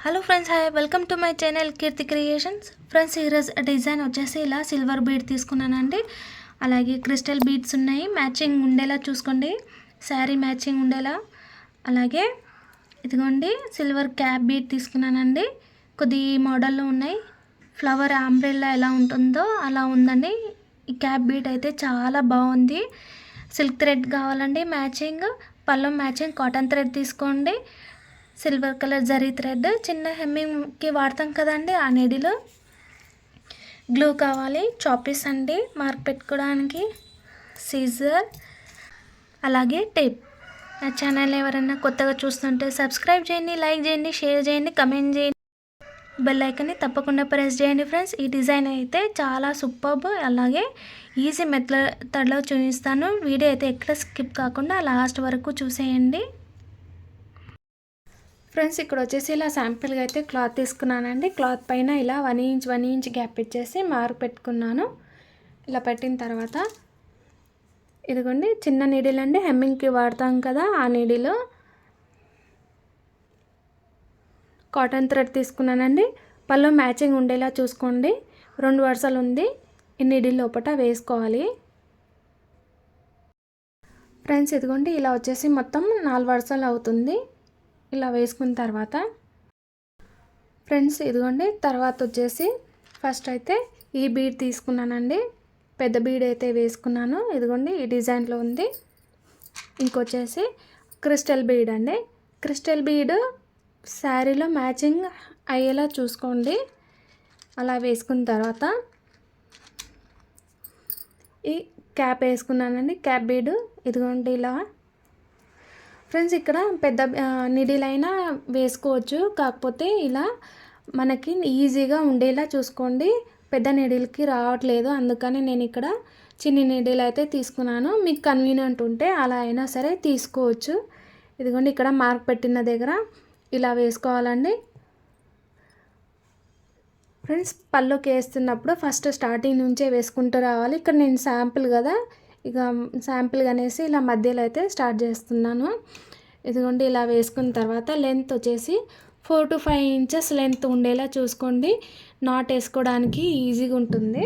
Hello friends, hi, welcome to my channel Keerthi creations. Friends, ఈరోజు design వచ్చేసి ఇలా silver bead తీసుకున్నానండి. అలాగే క్రిస్టల్ బీడ్స్ ఉన్నాయి, మ్యాచింగ్ ఉండేలా చూసుకోండి, శారీ మ్యాచింగ్ ఉండేలా. అలాగే ఇదిగోండి సిల్వర్ క్యాప్ బీడ్ తీసుకున్నానండి. కొద్ది మోడల్లో ఉన్నాయి, ఫ్లవర్ అంబ్రెల్లా ఎలా ఉంటుందో అలా ఉందండి. ఈ క్యాప్ బీడ్ అయితే చాలా బాగుంది. సిల్క్ థ్రెడ్ కావాలండి మ్యాచింగ్, పళ్ళు మ్యాచింగ్ కాటన్ థ్రెడ్ తీసుకోండి. సిల్వర్ కలర్ జరీ థ్రెడ్, చిన్న హెమ్మింగ్కి వాడతాం కదండి ఆ నీడిలో. గ్లూ కావాలి, చాపీస్ అండి మార్క్ పెట్టుకోవడానికి, సీజర్, అలాగే టేప్. నా ఛానల్ ఎవరైనా కొత్తగా చూస్తుంటే సబ్స్క్రైబ్ చేయండి, లైక్ చేయండి, షేర్ చేయండి, కమెంట్ చేయండి, బెల్ ఐకాన్ని తప్పకుండా ప్రెస్ చేయండి. ఫ్రెండ్స్, ఈ డిజైన్ అయితే చాలా సూపర్బ్, అలాగే ఈజీ మెథడ్లో చూపిస్తాను. వీడియో అయితే ఎక్కడ స్కిప్ కాకుండా లాస్ట్ వరకు చూసేయండి. ఫ్రెండ్స్, ఇక్కడ వచ్చేసి ఇలా శాంపిల్గా అయితే క్లాత్ తీసుకున్నానండి. క్లాత్ పైన ఇలా 1 ఇంచ్ గ్యాప్ ఇచ్చేసి మార్క్ పెట్టుకున్నాను. ఇలా పెట్టిన తర్వాత ఇదిగోండి చిన్న నీడిల్ అండి, హెమ్మింగ్కి వాడతాం కదా ఆ నీడిలో కాటన్ థ్రెడ్ తీసుకున్నానండి. పళ్ళు మ్యాచింగ్ ఉండేలా చూసుకోండి. 2 వరుసలు ఉంది, ఈ నీడిల్ లోపల వేసుకోవాలి. ఫ్రెండ్స్, ఇదిగోండి ఇలా వచ్చేసి మొత్తం 4 వరుసలు అవుతుంది. ఇలా వేసుకున్న తర్వాత ఫ్రెండ్స్ ఇదిగోండి తర్వాత వచ్చేసి ఫస్ట్ అయితే ఈ బీడ్ తీసుకున్నానండి. పెద్ద బీడ్ అయితే వేసుకున్నాను. ఇదిగోండి ఈ డిజైన్లో ఉంది. ఇంకొచ్చేసి క్రిస్టల్ బీడ్ అండి. క్రిస్టల్ బీడ్ శారీలో మ్యాచింగ్ అయ్యేలా చూసుకోండి. అలా వేసుకున్న తర్వాత ఈ క్యాప్ వేసుకున్నానండి. క్యాప్ బీడ్ ఇదిగోండి ఇలా. ఫ్రెండ్స్, ఇక్కడ పెద్ద నిడిల్ అయినా వేసుకోవచ్చు, కాకపోతే ఇలా మనకి ఈజీగా ఉండేలా చూసుకోండి. పెద్ద నిడిల్కి రావట్లేదు, అందుకని నేను ఇక్కడ చిన్న నిడిల్ అయితే తీసుకున్నాను. మీకు కన్వీనియంట్ ఉంటే అలా అయినా సరే తీసుకోవచ్చు. ఇదిగోండి ఇక్కడ మార్క్ పెట్టిన దగ్గర ఇలా వేసుకోవాలండి. ఫ్రెండ్స్, పళ్ళుకి వేస్తున్నప్పుడు ఫస్ట్ స్టార్టింగ్ నుంచే వేసుకుంటూ రావాలి. ఇక్కడ నేను శాంపుల్ కదా, ఇక శాంపుల్గా అనేసి ఇలా మధ్యలో అయితే స్టార్ట్ చేస్తున్నాను. ఇదిగోండి ఇలా వేసుకున్న తర్వాత లెంత్ వచ్చేసి 4 to 5 ఇంచెస్ లెంత్ ఉండేలా చూసుకోండి. నాట్ వేసుకోవడానికి ఈజీగా ఉంటుంది.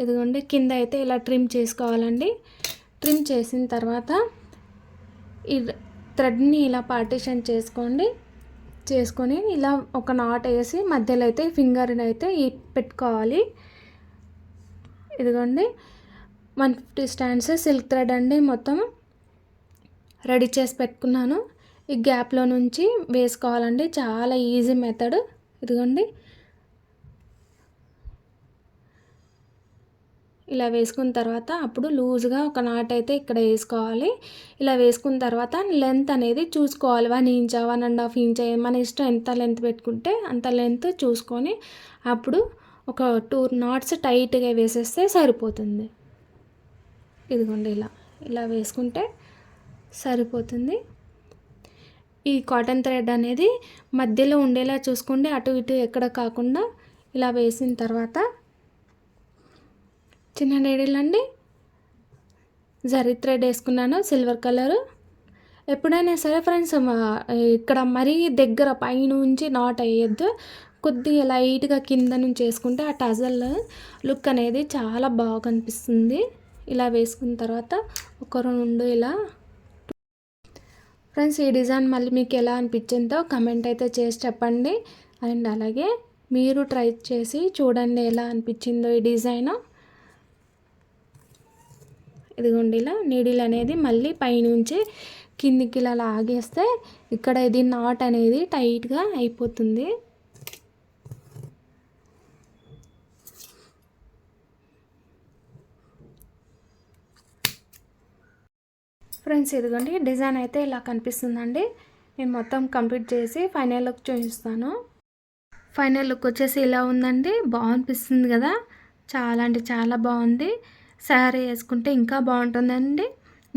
ఇదిగోండి కింద అయితే ఇలా ట్రిమ్ చేసుకోవాలండి. ట్రిమ్ చేసిన తర్వాత ఈ థ్రెడ్ని ఇలా పార్టిషన్ చేసుకొని ఇలా ఒక నాట్ వేసి మధ్యలో అయితే ఫింగర్ని అయితే పెట్టుకోవాలి. ఇదిగోండి 150 స్టాండ్స్ సిల్క్ థ్రెడ్ అండి మొత్తం రెడీ చేసి పెట్టుకున్నాను. ఈ గ్యాప్లో నుంచి వేసుకోవాలండి, చాలా ఈజీ మెథడ్. ఇదిగోండి ఇలా వేసుకున్న తర్వాత అప్పుడు లూజ్గా ఒక నాట్ అయితే ఇక్కడ వేసుకోవాలి. ఇలా వేసుకున్న తర్వాత లెంత్ అనేది చూసుకోవాలి. 1 ఇంచ్ 1.5 ఇంచ్ మన ఇష్టం, ఎంత లెంత్ పెట్టుకుంటే అంత లెంత్ చూసుకొని అప్పుడు ఒక 2 నాట్స్ టైట్గా వేసేస్తే సరిపోతుంది. ఇదిగోండి ఇలా వేసుకుంటే సరిపోతుంది. ఈ కాటన్ థ్రెడ్ అనేది మధ్యలో ఉండేలా చూసుకోండి, అటు ఇటు ఎక్కడ కాకుండా. ఇలా వేసిన తర్వాత చిన్న నీడిల్ అండి, జరీ థ్రెడ్ వేసుకున్నాను సిల్వర్ కలరు. ఎప్పుడైనా సరే ఫ్రెండ్స్, ఇక్కడ మరీ దగ్గర పైనుంచి నాట్ వేయద్దు, కొద్దిగా లైట్గా కింద నుంచి వేసుకుంటే ఆ టజల్ లుక్ అనేది చాలా బాగా కనిపిస్తుంది. ఇలా వేసుకున్న తర్వాత ఒక 2 ఇలా. ఫ్రెండ్స్, ఈ డిజైన్ మళ్ళీ మీకు ఎలా అనిపించిందో కమెంట్ అయితే చేసి చెప్పండి. అండ్ అలాగే మీరు ట్రై చేసి చూడండి ఎలా అనిపించిందో ఈ డిజైన్. ఇదిగోండి ఇలా నీడిల్ అనేది మళ్ళీ పైనుంచి కిందికి ఇలా లాగేస్తే ఇక్కడ ఇది నాట్ అనేది టైట్గా అయిపోతుంది. ఫ్రెండ్స్, ఇదిగోండి డిజైన్ అయితే ఇలా కనిపిస్తుందండి. నేను మొత్తం కంప్లీట్ చేసి ఫైనల్ లుక్ చూపిస్తాను. ఫైనల్ లుక్ వచ్చేసి ఇలా ఉందండి. బాగా అనిపిస్తుంది కదా, చాలా అంటే చాలా బాగుంది. శారీ వేసుకుంటే ఇంకా బాగుంటుందండి.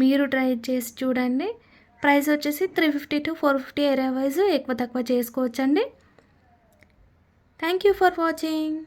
మీరు ట్రై చేసి చూడండి. ప్రైస్ వచ్చేసి 350 to 450 ఏరియా వైజ్ ఎక్కువ తక్కువ చేసుకోవచ్చండి. Thank you for watching.